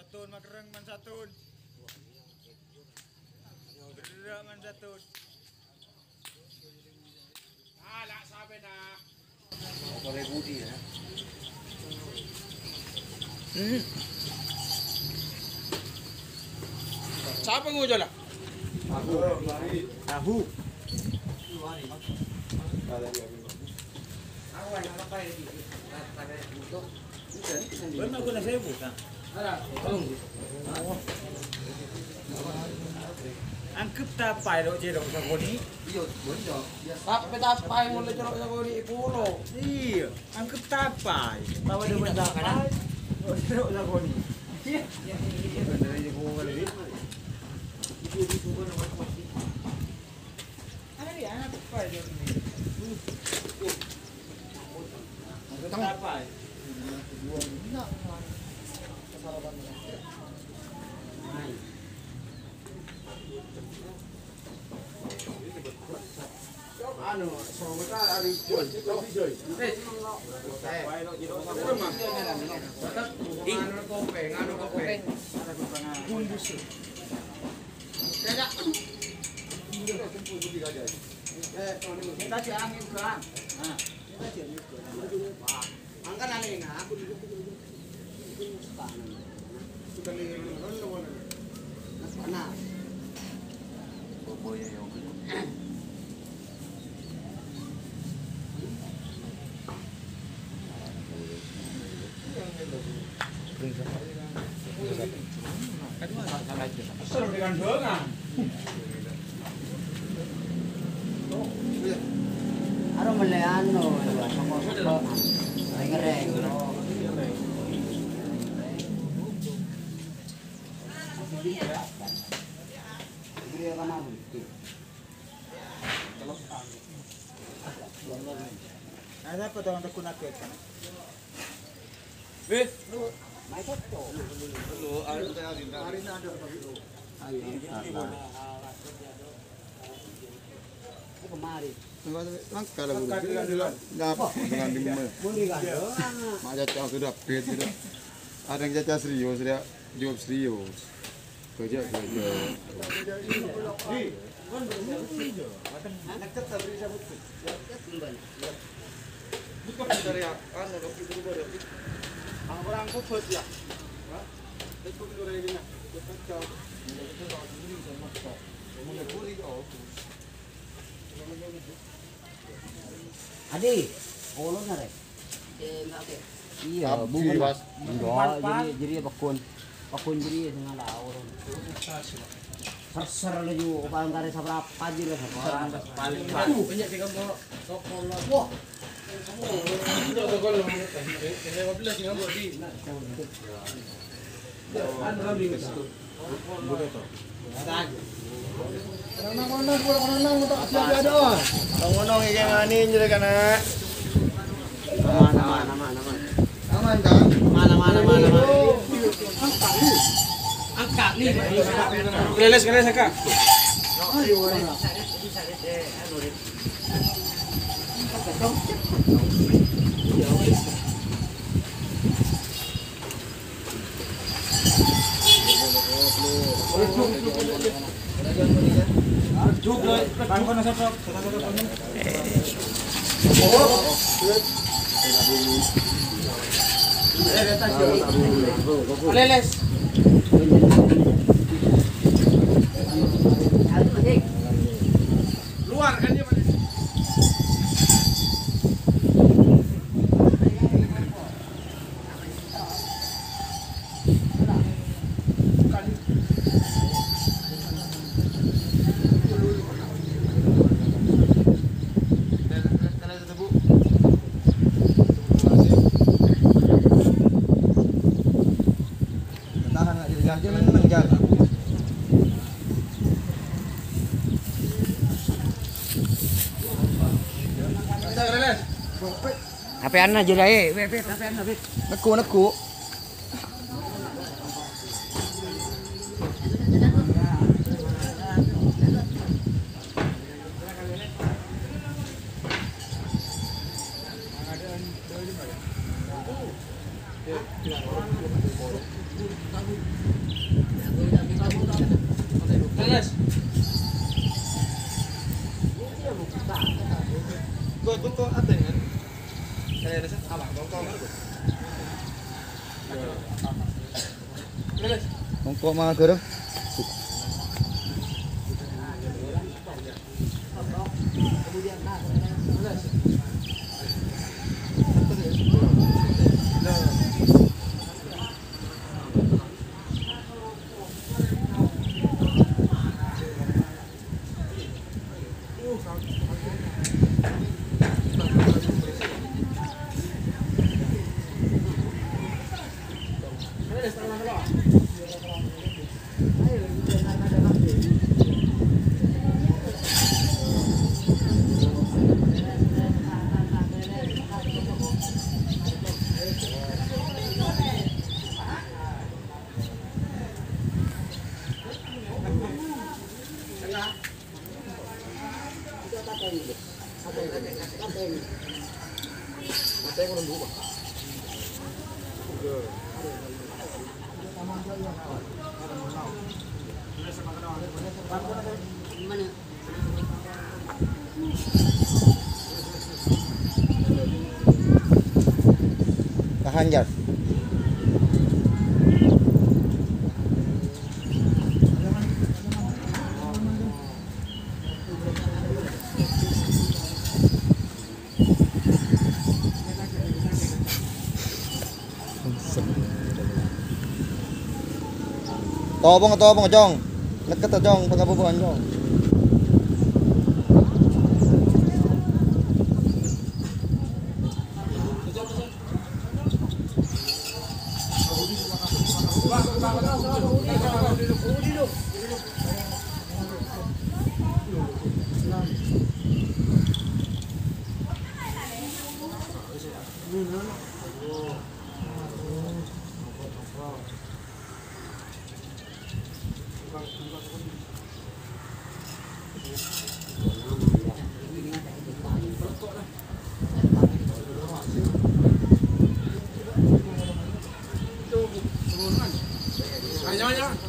Satun makereng man satun. Bergerak man satun. Lah sabi na. Boleh budi ya. Siapa ngujo lah? Tahu. Benar guna saya bukan. Angkep tapai dok je dok sakoni. Iya, bener. Tapi tapai mulai jorok jago di pulau. Iya, angkep tapai. Tahu ada benda kan? Dok sakoni. Iya. Ada dia anak tapai dok ni. Angkep tapai. Anu, semoga hari jual, jual. Anu kopeng. Kundus. Tidak. Kita jangan iklan. Nah, kita jangan iklan. Angkat alih nggak? Aku duduk. Sudah lihat orang mana? Boboya yang Seru dengan dongan. Aro meleano, sama reng-reng. Ada apa tuh untuk kunaket? Weh, Mai foto. lu hari ini ada begitu. Kemari. Kalau dengan di mana? Mak caca sudah bed sudah. Ada yang caca serius dia jawab serius. Kerja. Bukan dari akan ada itu baru. Orang kopet ya. Itu dari ini. Kita Adi, olo na rek. enggak oke. Iya, bukan mas. Jadi bakun jadi dengan lawan. Ser lagi, paling kare seberapa aja lah seberapa. Paling banyak tiga sokol. Wah. Itu sokol lu. Ini 15 yang buat di. Kan kami itu. Bukan to. Nang untuk ada. Ngonong iki ngani njere kana. Nama. Aman kan? Mana. Angkat nih. Leles Kak. Leles. Luar kan dia. HP-an aja lah HP-an habis. Neku. Ada guys. Gua tuh ada kan. Kayak ada apa? Bongkol gitu. Guys. Mongkok mah gerem. Tahan jar. Tobong jong. Leket jong pagabubuhan jong.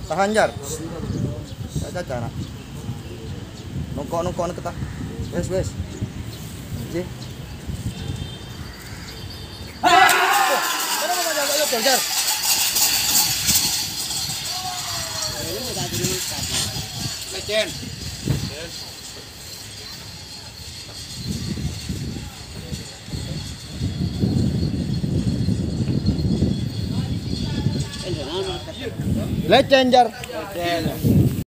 Tahan jar. Caca nak. Nongkok kita. Wes. Ji. Mana mau jaga jar. Lecen. Lecen jar.